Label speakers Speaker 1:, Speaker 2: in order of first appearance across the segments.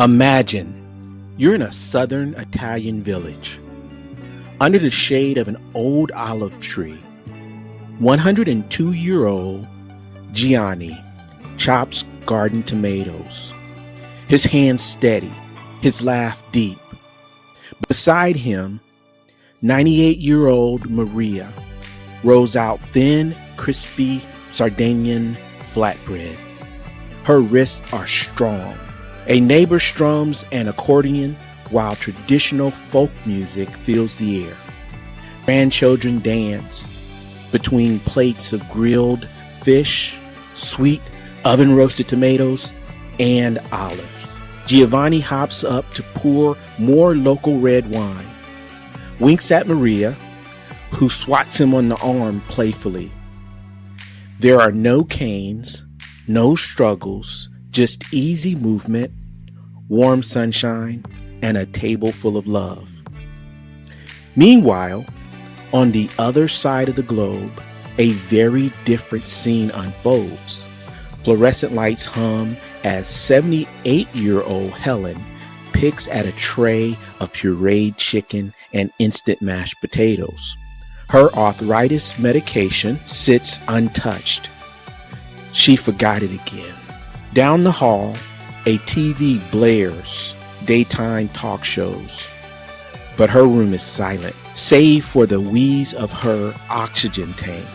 Speaker 1: Imagine you're in a southern Italian village, under the shade of an old olive tree. 102-year-old Gianni chops garden tomatoes, his hands steady, his laugh deep. Beside him, 98-year-old Maria rolls out thin, crispy Sardinian flatbread. Her wrists are strong. A neighbor strums an accordion while traditional folk music fills the air. Grandchildren dance between plates of grilled fish, sweet oven-roasted tomatoes, and olives. Giovanni hops up to pour more local red wine, winks at Maria, who swats him on the arm playfully. There are no canes, no struggles, just easy movement, warm sunshine, and a table full of love. Meanwhile, on the other side of the globe, a very different scene unfolds. Fluorescent lights hum as 78-year-old Helen picks at a tray of pureed chicken and instant mashed potatoes. Her arthritis medication sits untouched. She forgot it again. Down the hall, a TV blares daytime talk shows, but her room is silent, save for the wheeze of her oxygen tank.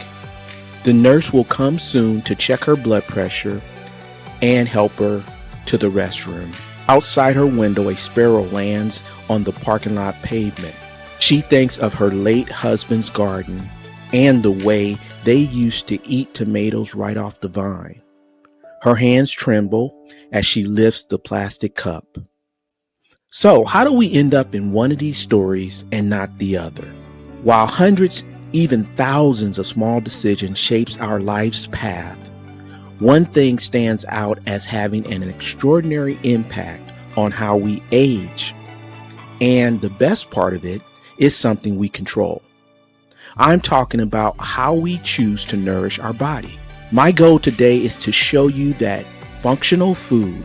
Speaker 1: The nurse will come soon to check her blood pressure and help her to the restroom. Outside her window, a sparrow lands on the parking lot pavement. She thinks of her late husband's garden and the way they used to eat tomatoes right off the vine. Her hands tremble as she lifts the plastic cup. So, how do we end up in one of these stories and not the other? While hundreds, even thousands of small decisions shapes our life's path, one thing stands out as having an extraordinary impact on how we age. And the best part of it is something we control. I'm talking about how we choose to nourish our body. My goal today is to show you that functional food,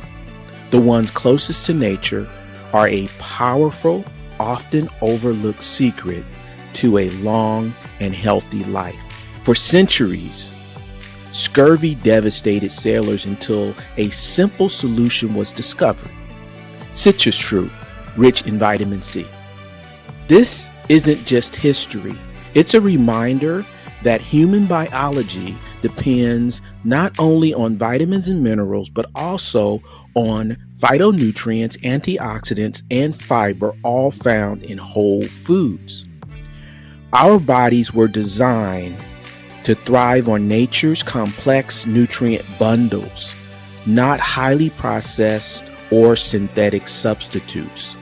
Speaker 1: the ones closest to nature, are a powerful, often overlooked secret to a long and healthy life. For centuries, scurvy devastated sailors until a simple solution was discovered: citrus fruit, rich in vitamin C. This isn't just history. It's a reminder that human biology depends not only on vitamins and minerals, but also on phytonutrients, antioxidants, and fiber, all found in whole foods. Our bodies were designed to thrive on nature's complex nutrient bundles, not highly processed or synthetic substitutes.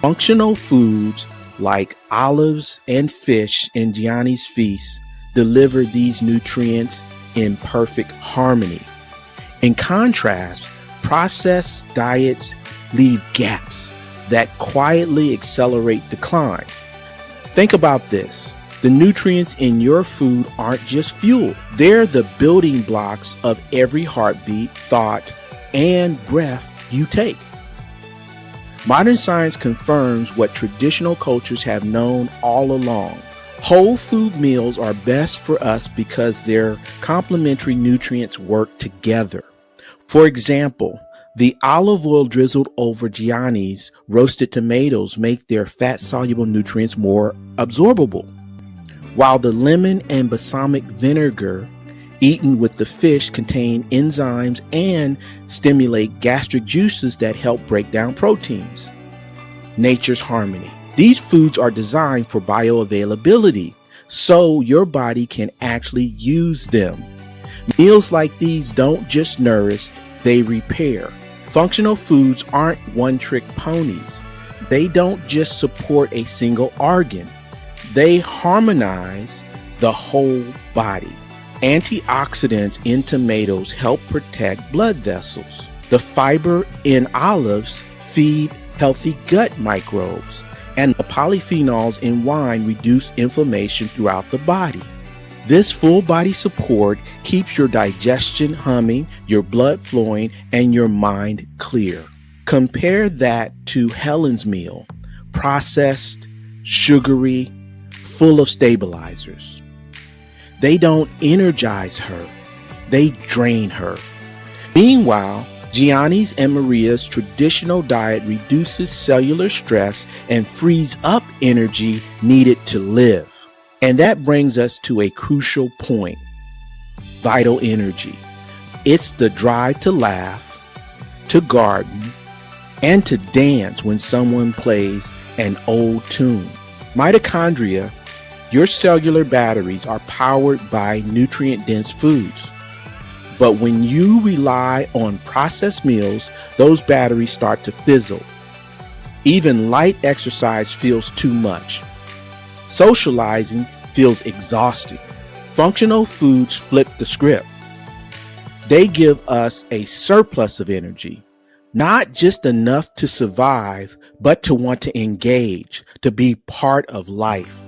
Speaker 1: Functional foods like olives and fish in Gianni's feast deliver these nutrients in perfect harmony. In contrast, processed diets leave gaps that quietly accelerate decline. Think about this. The nutrients in your food aren't just fuel. They're the building blocks of every heartbeat, thought, and breath you take. Modern science confirms what traditional cultures have known all along. Whole food meals are best for us because their complementary nutrients work together. For example, the olive oil drizzled over Gianni's roasted tomatoes make their fat-soluble nutrients more absorbable, while the lemon and balsamic vinegar eaten with the fish contain enzymes and stimulate gastric juices that help break down proteins. Nature's harmony. These foods are designed for bioavailability, so your body can actually use them. Meals like these don't just nourish, they repair. Functional foods aren't one-trick ponies. They don't just support a single organ. They harmonize the whole body. Antioxidants in tomatoes help protect blood vessels. The fiber in olives feed healthy gut microbes, and the polyphenols in wine reduce inflammation throughout the body. This full body support keeps your digestion humming, your blood flowing, and your mind clear. Compare that to Helen's meal, processed, sugary, full of stabilizers. They don't energize her, they drain her. Meanwhile, Gianni's and Maria's traditional diet reduces cellular stress and frees up energy needed to live. And that brings us to a crucial point: vital energy. It's the drive to laugh, to garden, and to dance when someone plays an old tune. Mitochondria, your cellular batteries, are powered by nutrient-dense foods. But when you rely on processed meals, those batteries start to fizzle. Even light exercise feels too much. Socializing feels exhausting. Functional foods flip the script. They give us a surplus of energy, not just enough to survive, but to want to engage, to be part of life.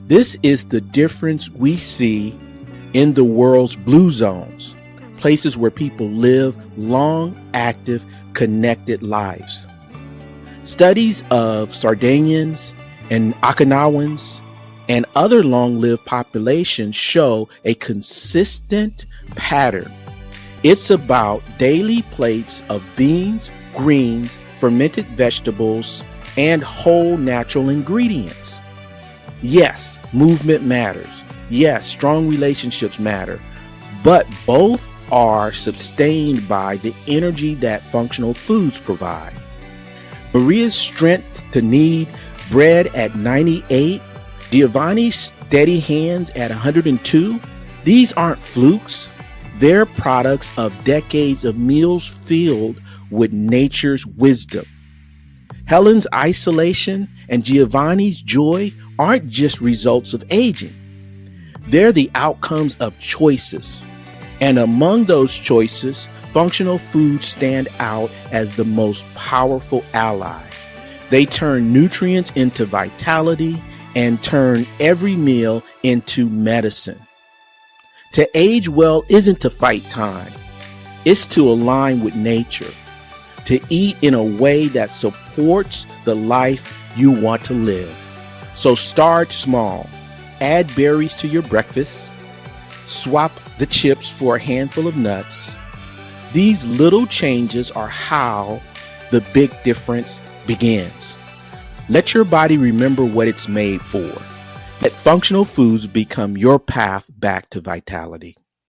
Speaker 1: This is the difference we see in the world's blue zones, places where people live long, active, connected lives. Studies of Sardinians and Okinawans and other long-lived populations show a consistent pattern. It's about daily plates of beans, greens, fermented vegetables, and whole natural ingredients. Yes, movement matters. Yes, strong relationships matter, but both are sustained by the energy that functional foods provide. Maria's strength to knead bread at 98, Giovanni's steady hands at 102, these aren't flukes. They're products of decades of meals filled with nature's wisdom. Helen's isolation and Giovanni's joy aren't just results of aging. They're the outcomes of choices. And among those choices, functional foods stand out as the most powerful ally. They turn nutrients into vitality and turn every meal into medicine. To age well isn't to fight time. It's to align with nature, to eat in a way that supports the life you want to live. So start small. Add berries to your breakfast. Swap the chips for a handful of nuts. These little changes are how the big difference begins. Let your body remember what it's made for. Let functional foods become your path back to vitality.